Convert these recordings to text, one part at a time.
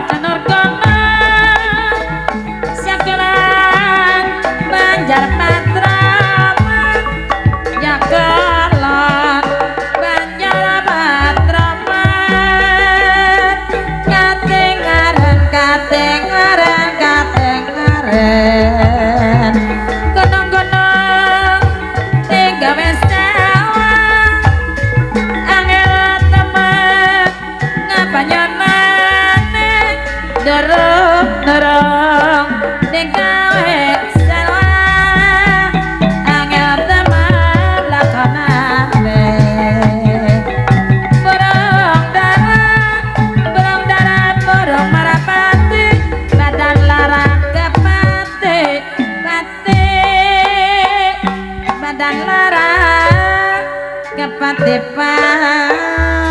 tenur kono sakelan banjar patraman ya kelon banjar patraman katengaran katengaran katengaran gunung-gunung tiga wes derong ning gawe salah angel teman lakonane burung darat burung marapati badan larang kepati pati badan larang kepati pati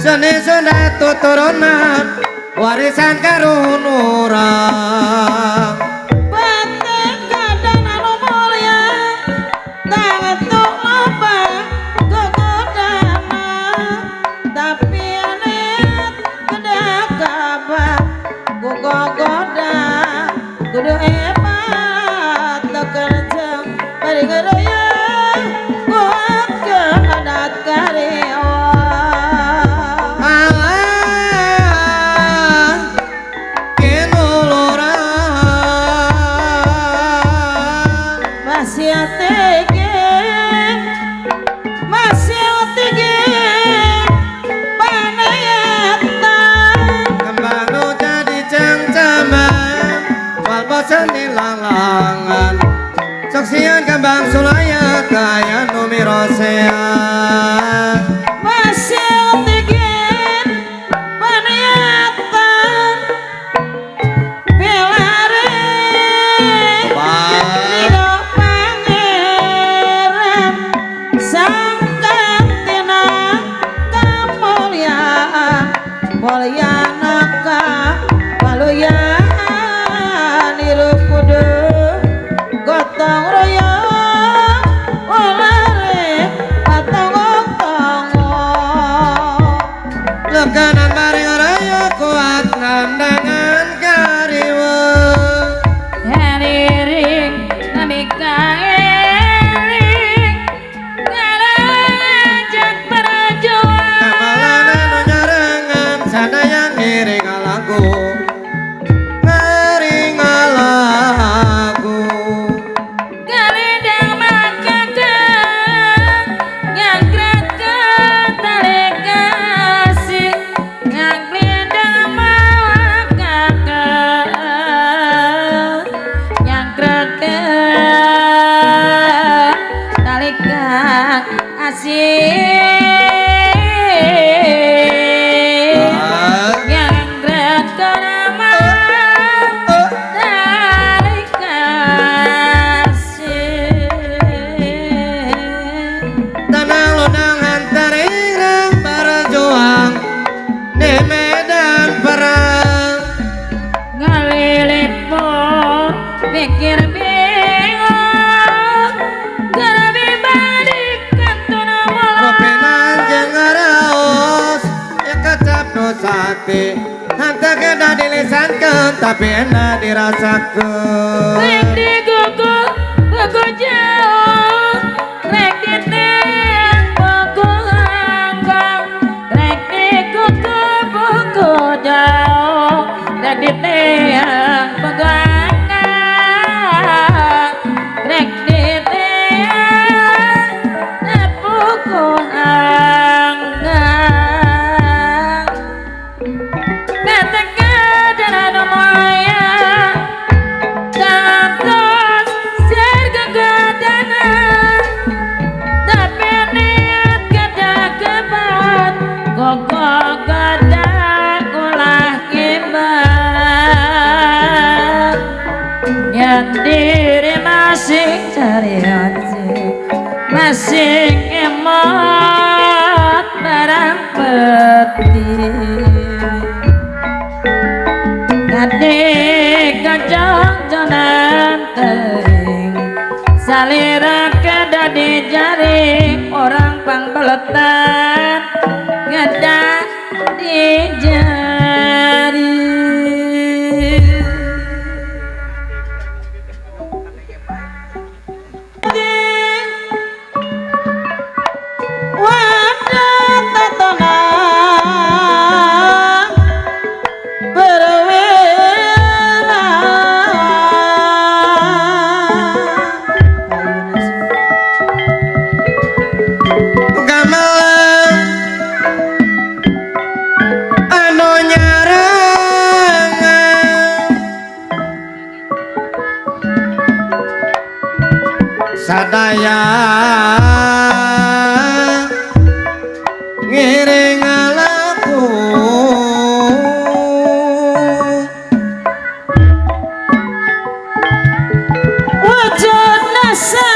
seni sunat tuturunan warisan karun orang batik kadang anu mulia tangetuk loba kegodana tapi anet kedah kabar gogogoda kudu hebat tekerja bari ngeroya buat ke adat karyawan langan saksian kembang sulaya kaya numirosea masih tingin paniatan pelare ridho pangeran sangkatina kemuliaan mulyanaka waluyan gotong royong olare patong tong lekanan bareng raya kuat nandangan kariwa hariring namikaering ngalajak perjuangan kamalana nu nyarengan sadaya ngiring lagu pikir bingung garabi balik kantuna mulut ropenan jeung ngaraos ya kecap dosati hanta kena dilisankeun tapi enak dirasakeun rek digugu buku jauh rek diteng buku langgang rek digugu buku jauh rek diteng buku rek diteng buku anggang datang ke dalam moya sarioci masing emot barang peti ngade kacang jalan tering salira kedadi jari orang pangbeletan ngedah di jari wadah tatona berwena gamelan anu nyarengan sadaya ngiring laku wujud nasa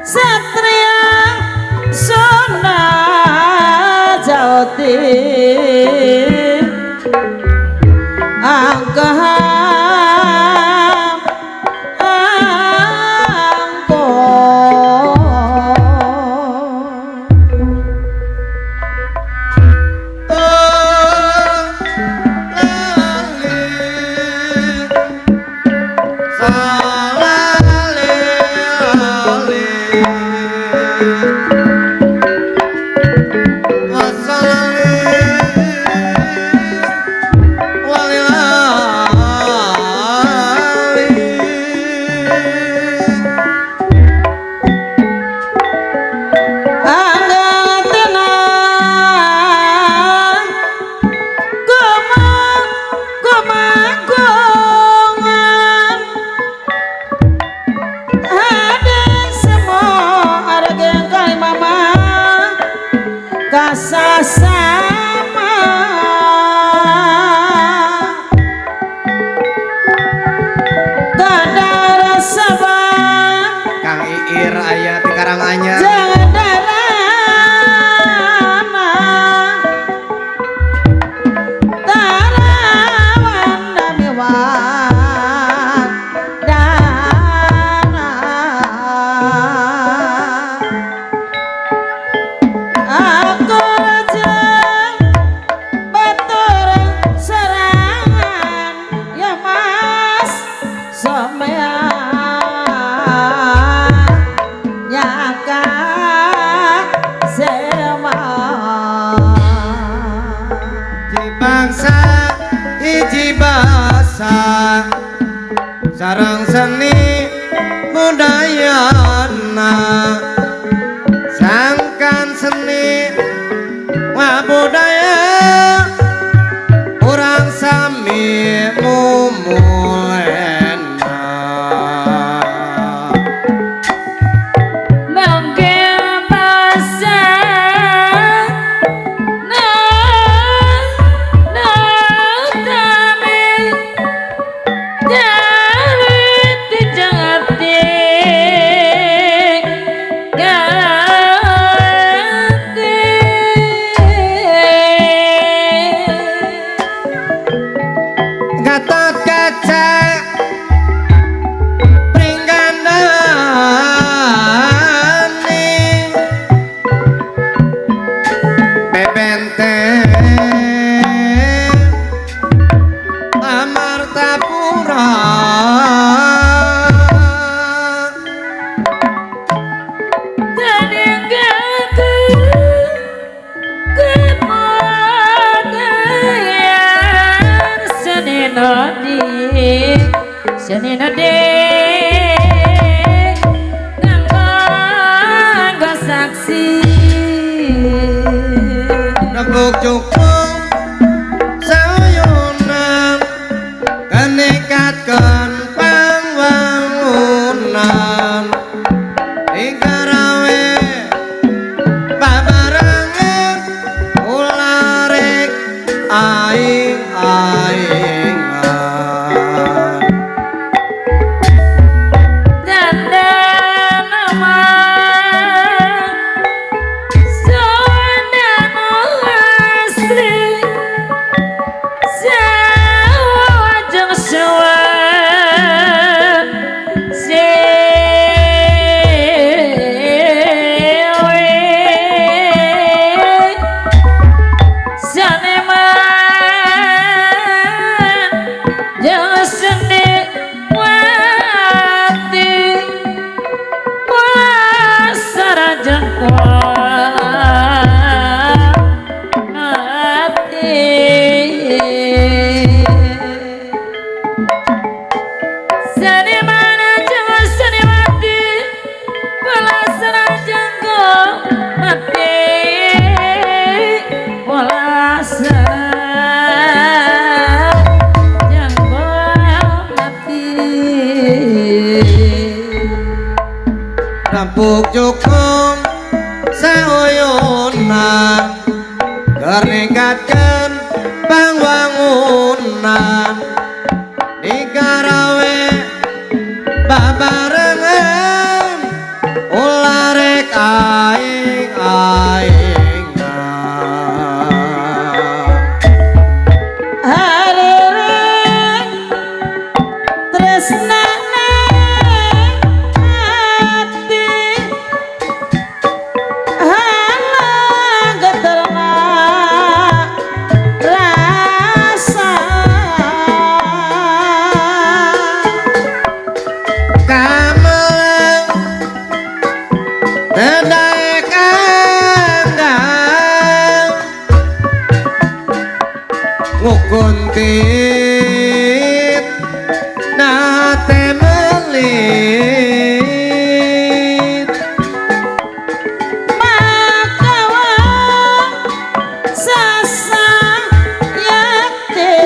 satria sona jauti angkaham kasasama kadara sabar Kang Iir aya ti Karanganyar jangan darana tarawan damiwan dana aku rajang batur serangan ya mas somean nyaka seman di bangsa hiji basa sareng seni budayana sangkan seni wa budaya urang sami mumulena mungkin masa tami jadi dijangati Gatot kaca pringgandani bebenteng Amartapura Seni nade nganggo saksi Nebuk cukup sayunan kenikatkan pangwangunan Ikarawe babarangan ularek aing-aingan seni mana jangan seni mati belasana janggo mati belasana janggo mati rampuk cukup saoyonan keringkatkan bangunan digarawe babarengan ularek aing-aing harereng tresnane ati halang geterna rasa kamelang nedaek anggang ngukuntit nate melit makawang sasa yakti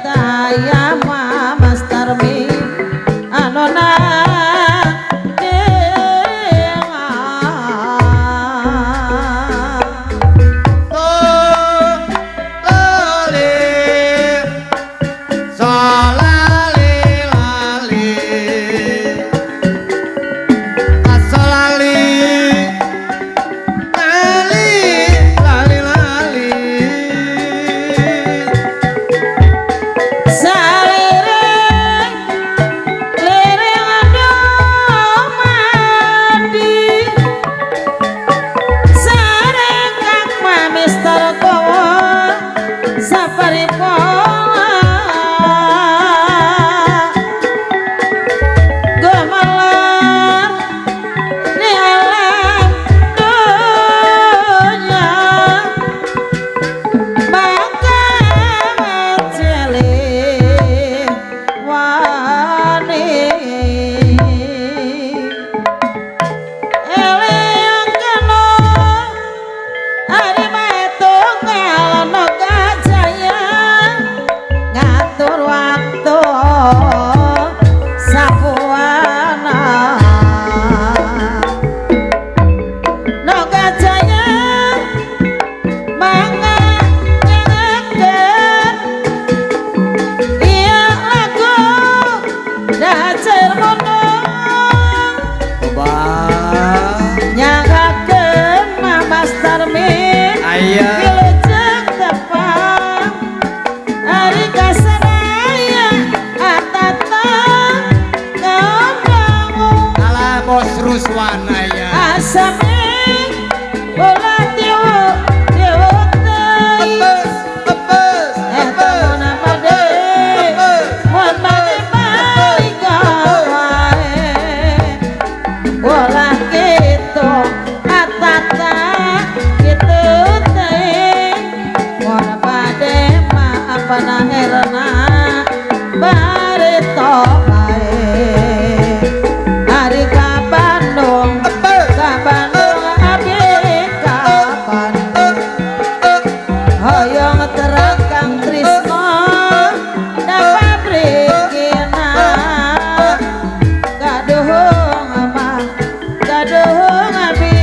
daya Mas Tarmi anona salireng lereng domadi sareng kang Mister Kowo saparipala gemelar di alam dunya bakal cilik wani eleng kena ari mae tunggal no gajaya ngatur waktu sapuana no gajaya mangga nyenengkeun iya lagu dacer mondong coba nyangkakeun Mas Tarmin aya wilujeng tepang ari kasaraya atata ngomong ala bos Ruswana ya asame bola tiwo tiwo tei pepes eta mona made mon made balik wae bola gitu atata gitu teh mon made maafana herna barito bae hari ka Bandung abi ka Bandung hoyong terekang Trisno da pabrikina gaduhung mah gaduhung abi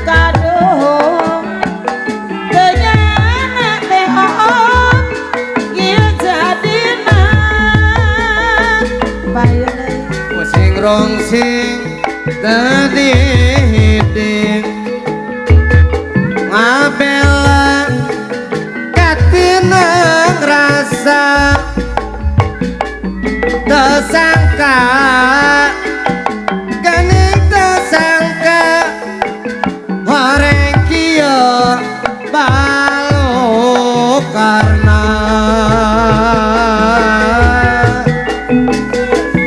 gaduhung kenyana teh oom ieu jadina bayeuna pusing rongsing tadi hiding ngabela katinang rasa tersangka ganing tersangka horeng kieu balo karna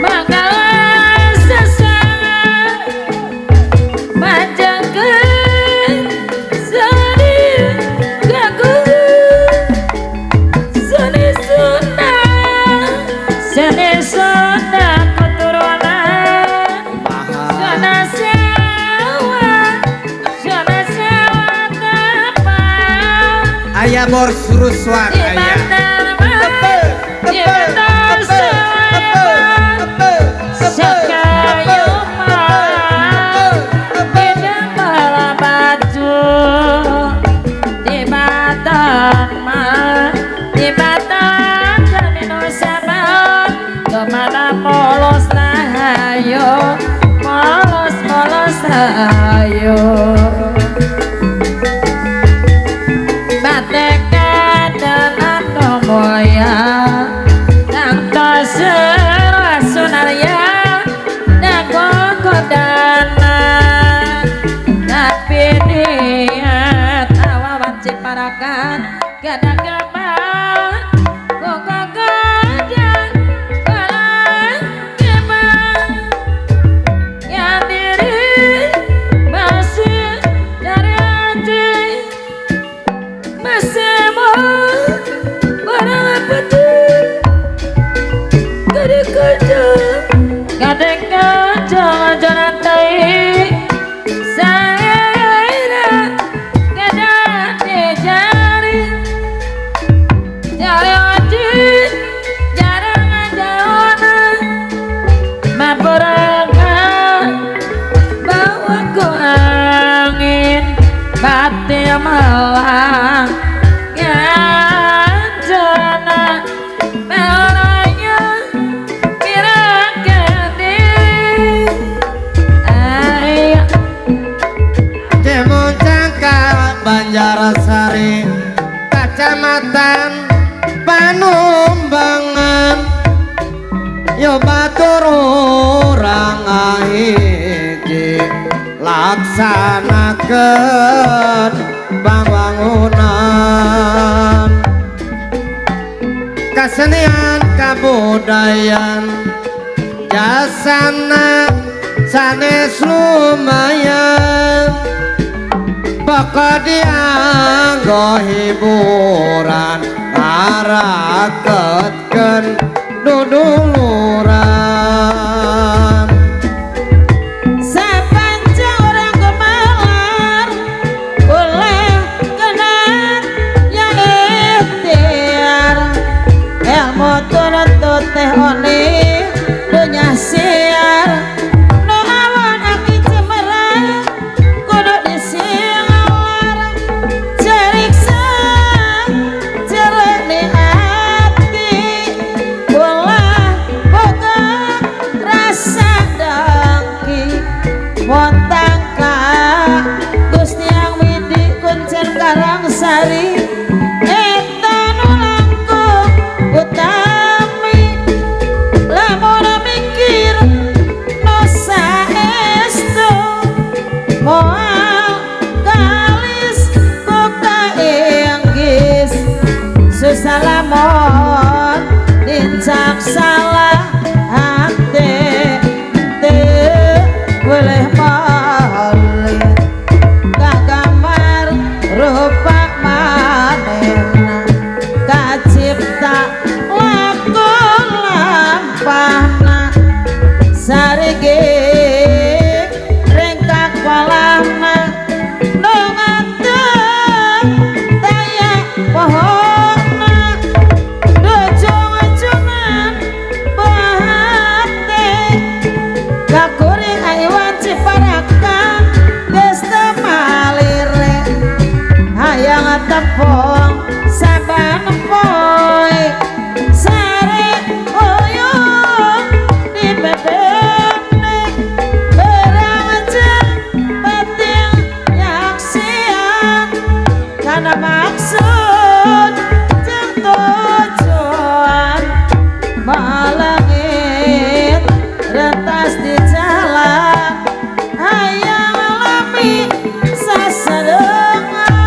mangala sasana majangkeun seni gagu seni sunda kutu aya bor suruswan di aya bandar di bandar sekayuman di dembal baju di batan mah di batan kami nusa baon kemana polos ayo polos ayo bateka dan moya nang tasera sunarya nago kodana tapi niat awawan ciparakan gadang gaban koko gadang kalang kebang yang diri masih dari hati masih mau barang putih kadang-kadang jalan tai saya kadang dijari jari wajib jarang ada orang maburangan bawa ku angin batin malang ganjana melanya kira-kira ayah Demun Cangkal Banjarsari Kacamatan Panumbangan yo batur urang ahiji laksanakeun pambangunan kasenian kabudayan jasana sanes lumayan pokok dianggo hiburan ngaraketkeun duduluran sapanca orang gemalar boleh kenal yang ikhtiar ilmu tuntut teh oni dunya siar no awan aki cemerlang kudu disingalar ceriksa jernih hati ulah boga rasa dengki montangka Gusti yang widi kuncen Karangsari eta nu langkung utami lamun mikir nu saestu moal kalis ku kainggis susah lamun dincak salah hati teu boleh balik ka gambar rupa manehna kacipta laku lampahna sarigi rengkak walahna nu ngadeg daya pohonna dujung-ujungan buah hati kakuring ayuan ciparakan geus teu malire hayang tepung saban poe sare oyong di bebekne berang jeng batil yaksian karena maksud jeung tujuan malangit rentas di jalan hayang alami sasarengan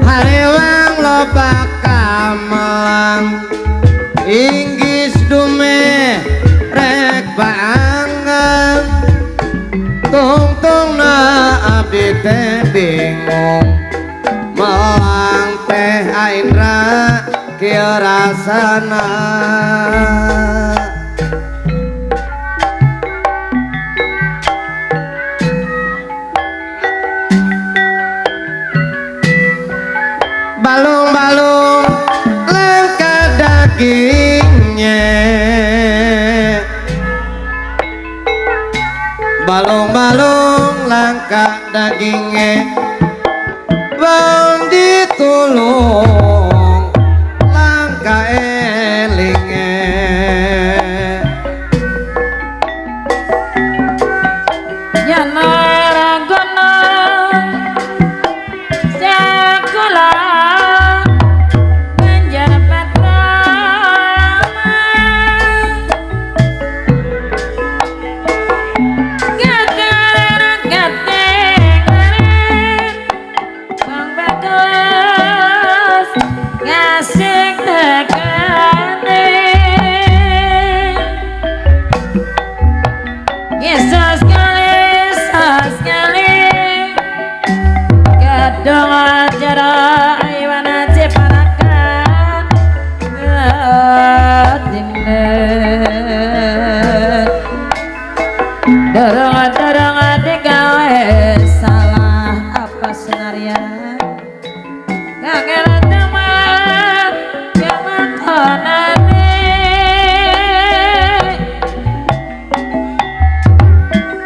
Harewang loba kamelang inggis dume rek baangan tungtungna abdi teh bingung melang teh aindra kieu rasana balung-balung langkah dagingnya bang ditulung langkah elingnya Yanaragono sekolah Banjar Patrama Gagaran-gatengaran Bang Bagus ngasih tekane Yesus sekali kadang acara iwana cepanakan dorong digawe salah apa senaria gak kira teman yang mentonane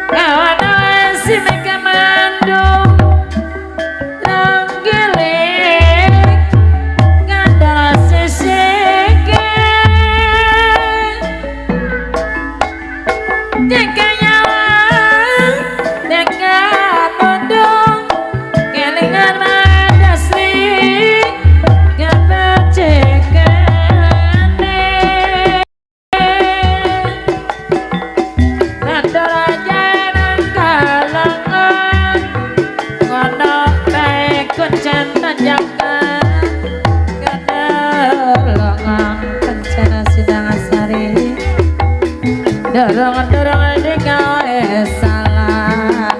kawan si mereka mandung terenggiling ngandal seseke tiga nyawa tiga tundung kelingan mandasri gak bercekane nandor aja nang kalangan ngono bae kuncen tanjakan kadalongan kencana sidang asari dorong-dorong digawe salah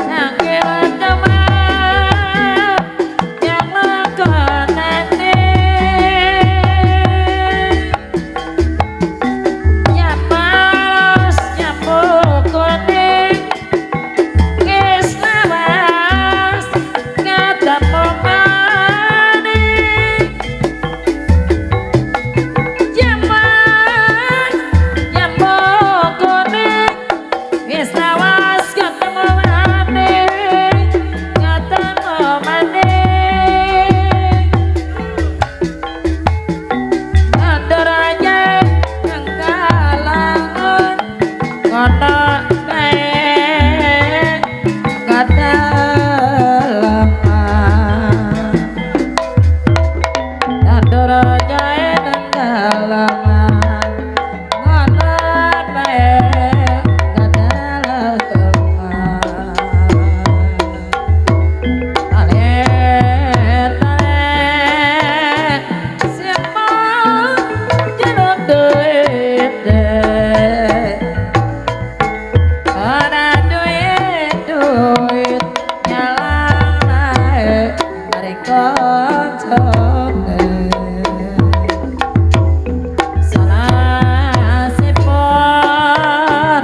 yang kira teman yang lakonane nyapalos nyapuk kuning Kis lawas ngatamu maning Jaman nyambuk kuning Kis lawas ngatamu maning Ngatamu maning Nandor aja yang kalangan Ngono bae kadalaman Nandor aja yang kalangan Ngono bae kadalaman Tale-tale siapa jaluk duit ora duit nyalang naik mereka coba salah sipon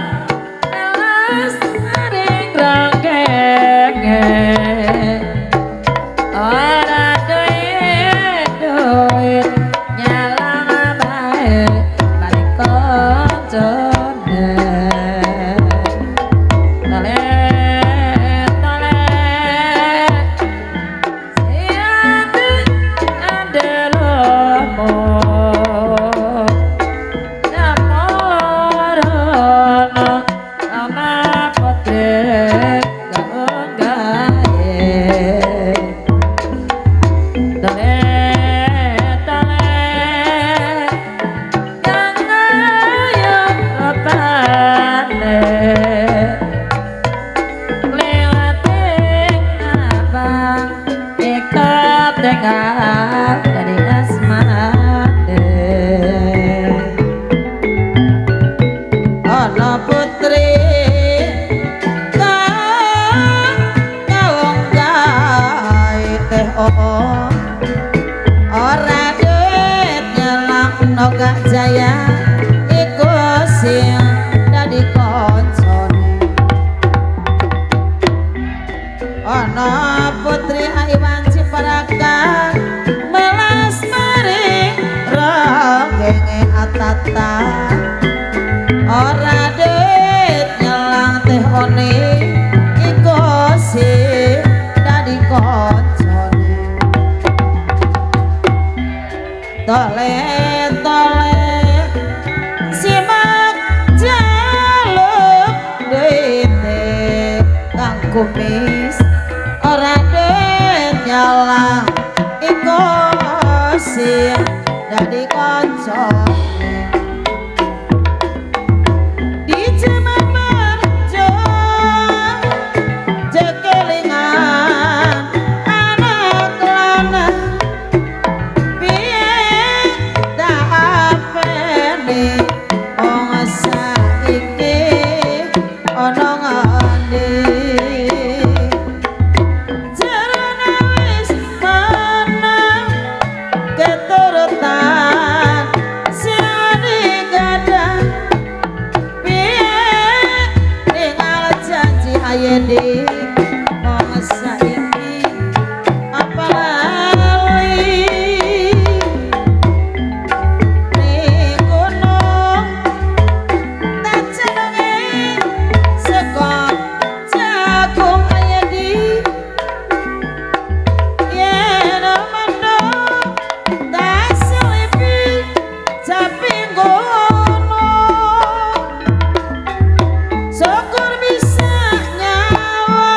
melas sering ranggenge ora duit nyalang naik mereka coba dari asmane ana putri kawong gawe teh ora duit nyelang noga jaya iku sing dadi koncone ana putri aiwan ciparakan melas maring ronggenge atata ora duit nyelang teh one kumis ora duit nyalang iku sing dadi kancane di jaman marjo jekelingan anak lanang piye dak apene wong saiki ana ngene jarane wis menang keturutan sing digadang piye tinggal janji ayene wong saiki apa lali ning gunung tak jenenge saka jagung ayedi yen mendung tak selipi tapi ngono syukur bisa nyawa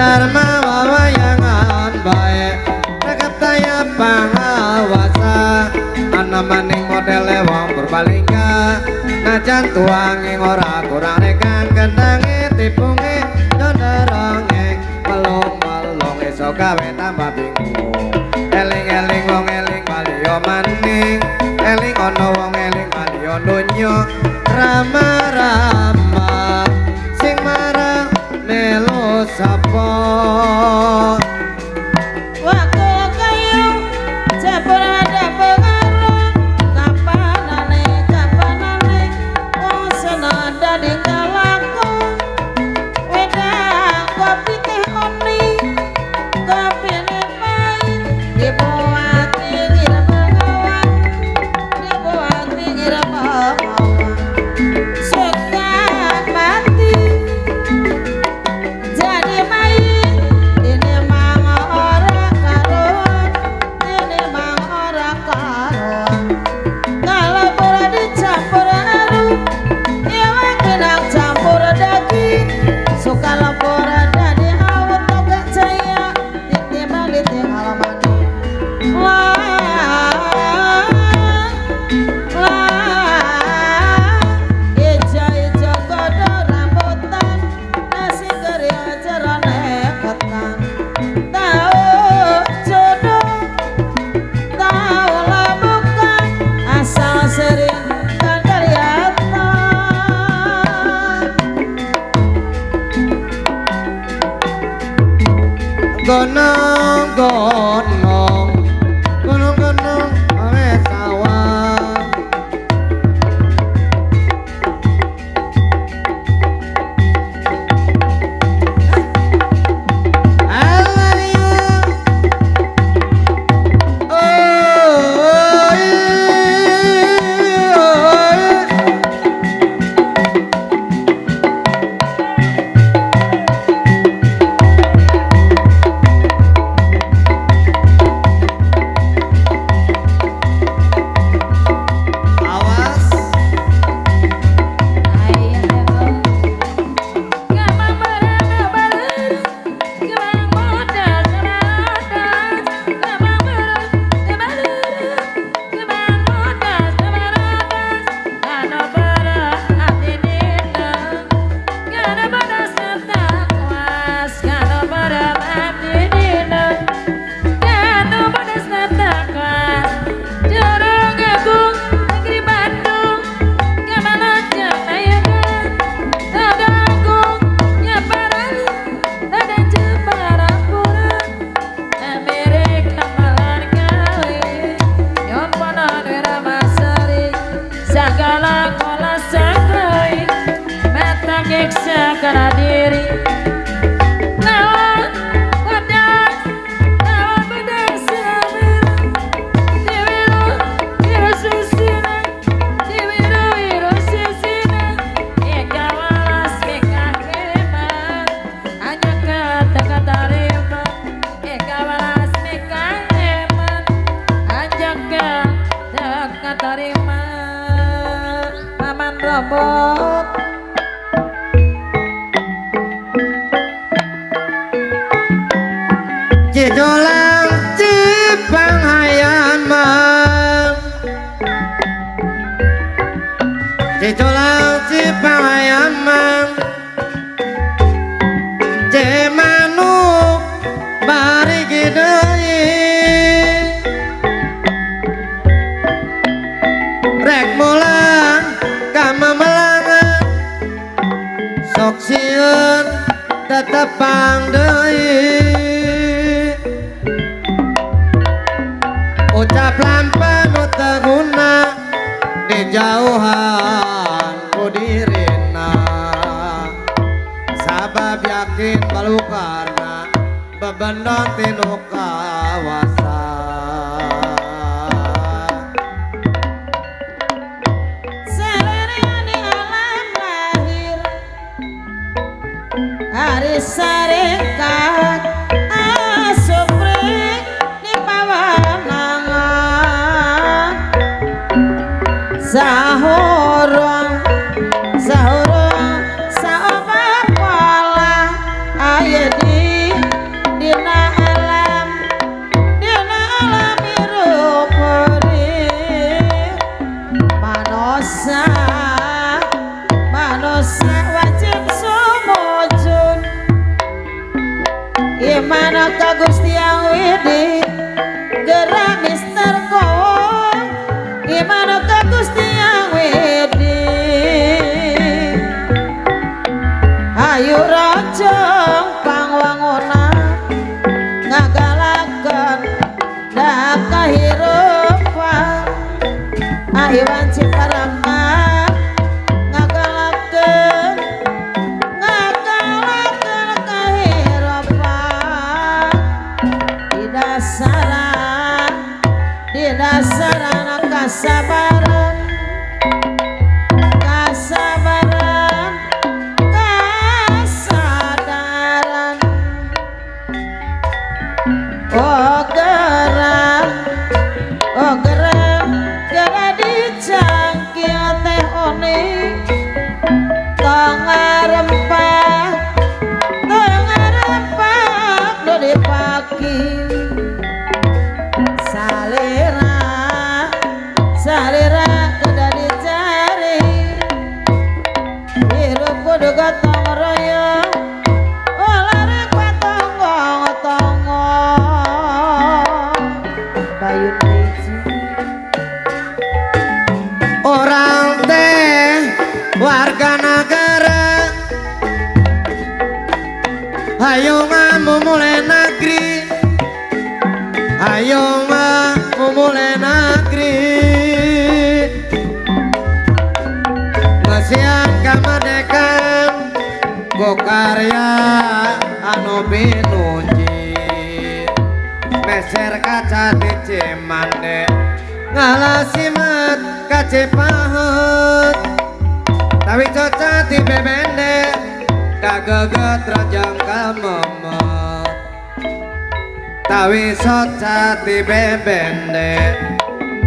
Dharma wawayangan baik Rekataya pangawasa Ana maning modele wong berbalingga Najan tuanging ora kurang rekan Kendangi tipungi jonderongi Melung-melung iso gawe tambah bingung Eling-eling wong eling baliyo maning Eling ono wong eling baliyo dunyo Rama-rama sing marang melu sapa Wakul kayu jabur ada pengaruh kapanane wong senada di kalaku wedang kopi teh oni kopi pahit dibuat pinggir bengawan dibuat pinggir bengawan suka mati jadi main ini mang ora karuan ini mang ora karuan kalau pura dicampur aru iwa kenang campur daging suka lapor dari awet toga jaya ditimbang ditinggal mani ijo-ijo kodo rambutan nasi geriang jerone ketan tahu jodoh tahu labukan asal sering kandariatan gonong-gonong gonong-gonong awe sawah Alayu awas segala kola sekali mata keksa kena diri lawan wadah lawan pedas diwiru wiru susina diwiru wiru susina eka walas eka keman hanya kata-kata rima eka walas eka keman hanya kata-kata rima Paman robot Cidolang cipang hayan mang Cidolang cipang hayan mang Cemanuk bari gidai Rek mulang kama melangan Sok sieun tetepang deui Ucap lampan teguna di jauhan kudirina sabab yakin balukarna bebendon tinu kawasan Serene alam lahir hari sarekat asupring di pawanangan sahurung sahurung saobat pola aya di Gimana ka Gusti yang widi gerak Mister Kowong. Gimana ka Gusti yang widi ayu rajang pangwangunan ngagalakan dah kahirupan ahiwan ciparama ngagalakan kahirupan di dasaran kasabaran kasadaran oh geram gara dicangkil teh oni tengah rempah do dipaki salira kada dicari hirup kudu gotong royong oleh patonggo bayun biji orang teh warga negara ayo mulai negeri ayo mulai negeri ngesian kemerdekaan go karya anu binuji meser kaca di Cimande ngalasimet kacepahet tapi coca di bebende dageget rajang kamemet tapi coca di bebende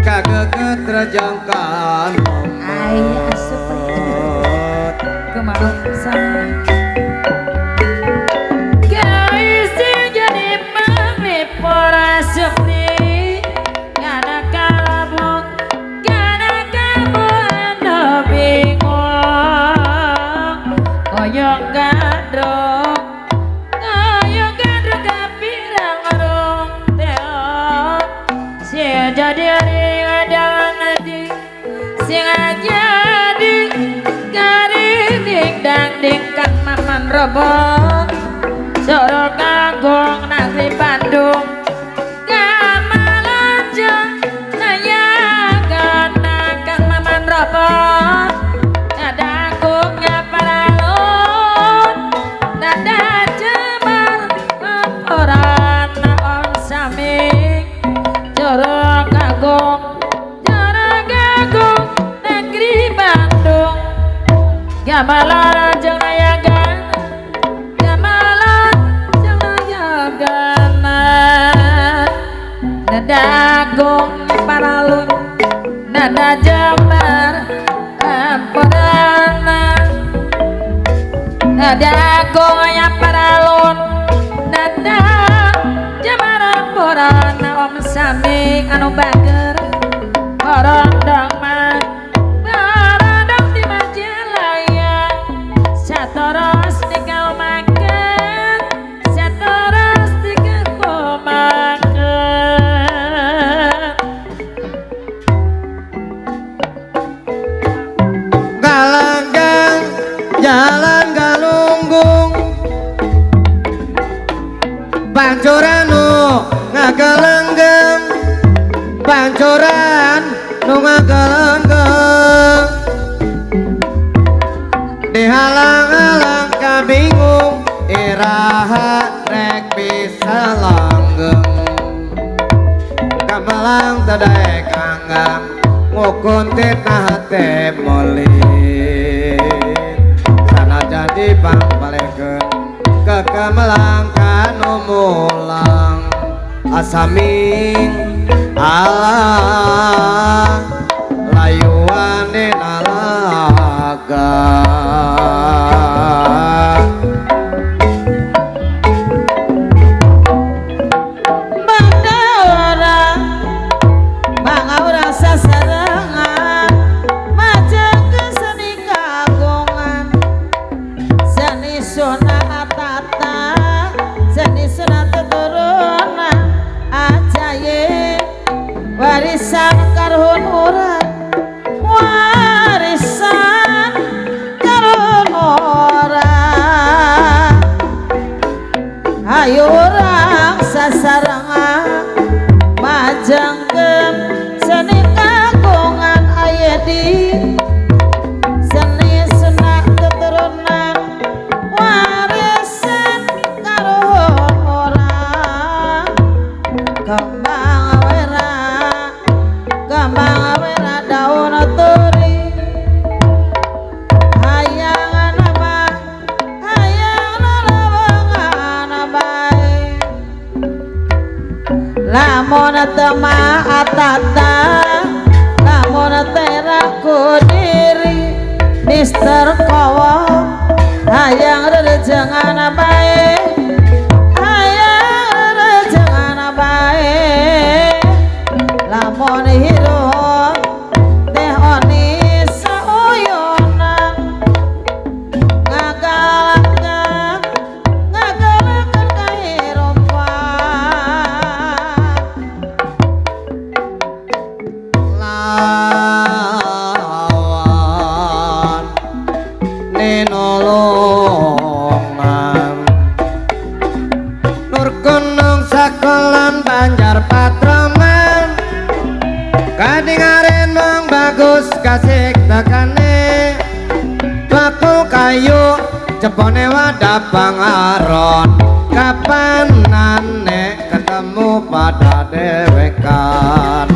kageget rajang kamemet ay asup kemauan saya guys jadi mami pora supri gana kalabuk gana kamu anda bingung koyong gadrong kapirang arung teot si jadi ring nanti sing jadi kari ding dang ding kang maman robot soro kagong negeri Bandung gamalajeng nayagan kang maman robot nadagungnya paralon nada jebar laporan on saming soro kagong negeri Bandung gamalan jeung nayagan nadagung paralun nada jamar amporana nadagung aya paralun nada jamar amporana om sami anu bager orondong mah orondong di Majalaya satoros di kau makan satoros di kau makan galanggang jalan galunggung pancuran nu ngagelenggeng pancuran nu ngagelenggeng dihalang-halang kabingung iraha rek bisa langgeng gamelang tadai kanggang ngukuntit hati molin sana jadi bang balekeun ke gamelang kanu mulang asaming Allah layuane nalaga Bangga sasarengan majeng ke seni kagungan seni sunat tata seni sunat lamun tema atata lamun teraku diri Mister Kowo hayang rejengan bae hayang rejengan bae lamun hirup teh oni sauyonan ngagalakan kehidupan lawan ninolongan nur gunung sakolan banjar patroman kadingaren mong bagus kasih tekane baku kayu cepone wadah pangaron kapan nane ketemu pada dewekan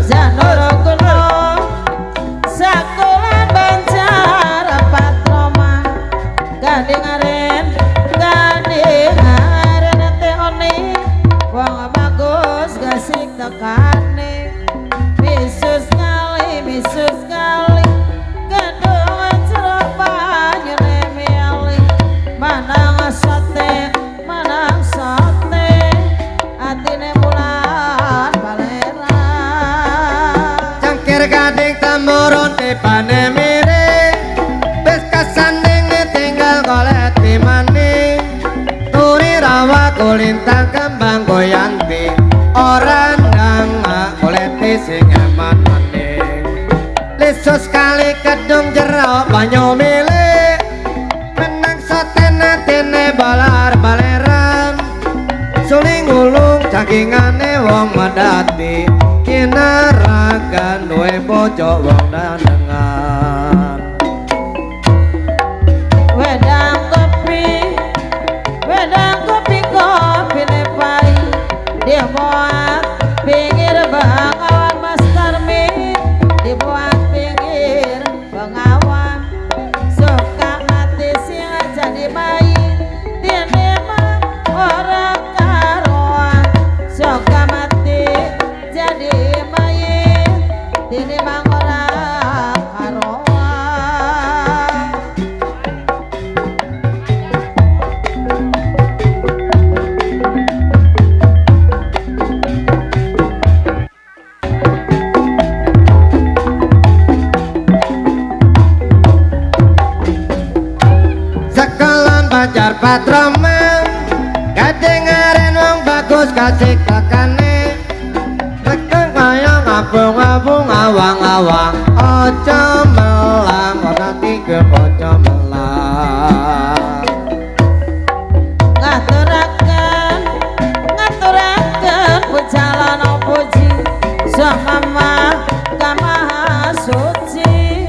Janur gunung sakolan banjar patroman kadingaren teh oni wong bagus gasik tekane misus kali gedung jeruk banyune mili manang sate atine bulan balera cangkir gading tamurun tipane miring wis kasanding tinggal golek timani turi rawa kulintang kembang goyanti orang nang goleti sing eman maning lisus kali kedung jero banyu milik menang soten atine balar baleran suling ulung cangkingane wong medati kinaragan duwe bojo wong danengan wedang kopi kopine pai dibuat pinggir bengawan Master Mi dibuat pinggir bengawan suka mati sing jadi main dene mah ora karuan suka mati jadi main dene mah ora karuan sekolan banjar patroman kadengaren wong bagus kasih kakane rekeng kaya ngabung-ngabung awang-awang ojo melang ora tiga ojo melang ngaturaken pujalan puji semama kamaha suci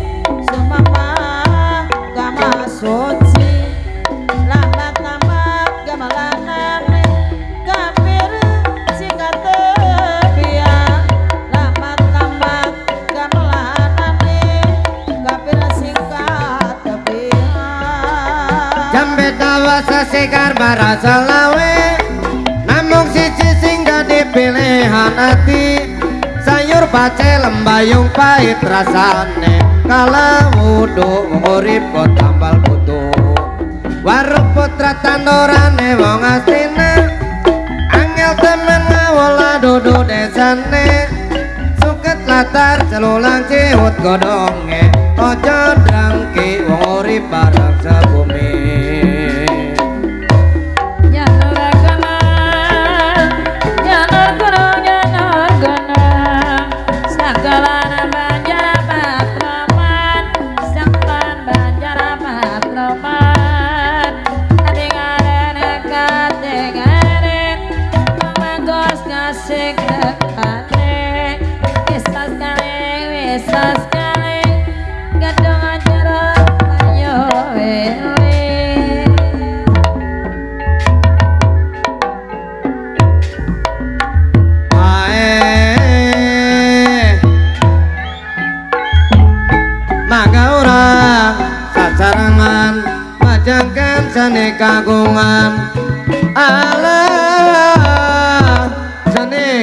semama kamaha suci lambat gamelanane kapir singkat tebian lambat gamelanane kapir singkat tebian jambe dawasa segar marasa lawe namung siji sing dadi pilihan hati sayur pace lembayung pahit rasane kala wudu urip kok tambal kutu warung putra tandorane wong astina angel temen ngawola dudu desane suket latar celulang ciut godonge ojo drangki wong urip bareng sebumi sasarangan majangkan seni kagungan alam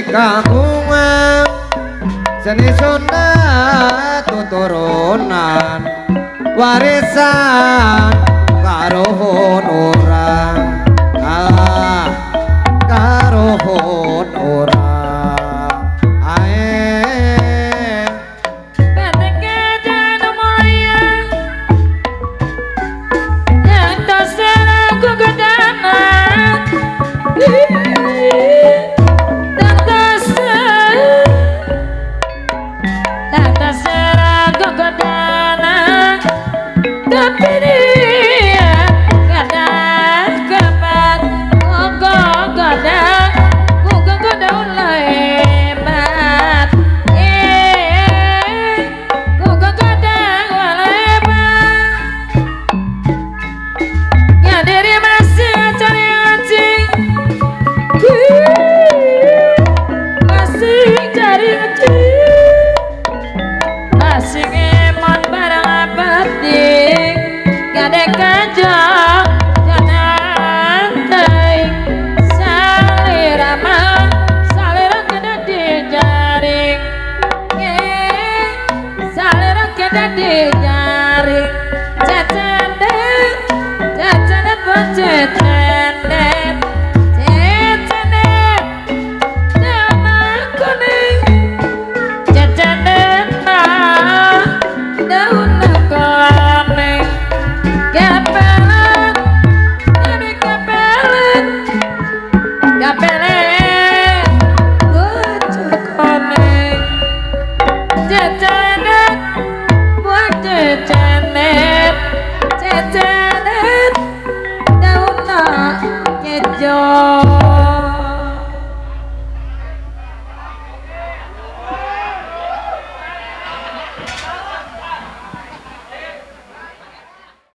kagungan seni Sunda tuturunan warisan karuhun orang karuhun orang ae Ketika jangan mulia yang terserah kegedana dan terserah kegedana tapi dia kadang kepat goda ulah hebat goda ulah hebat ya diri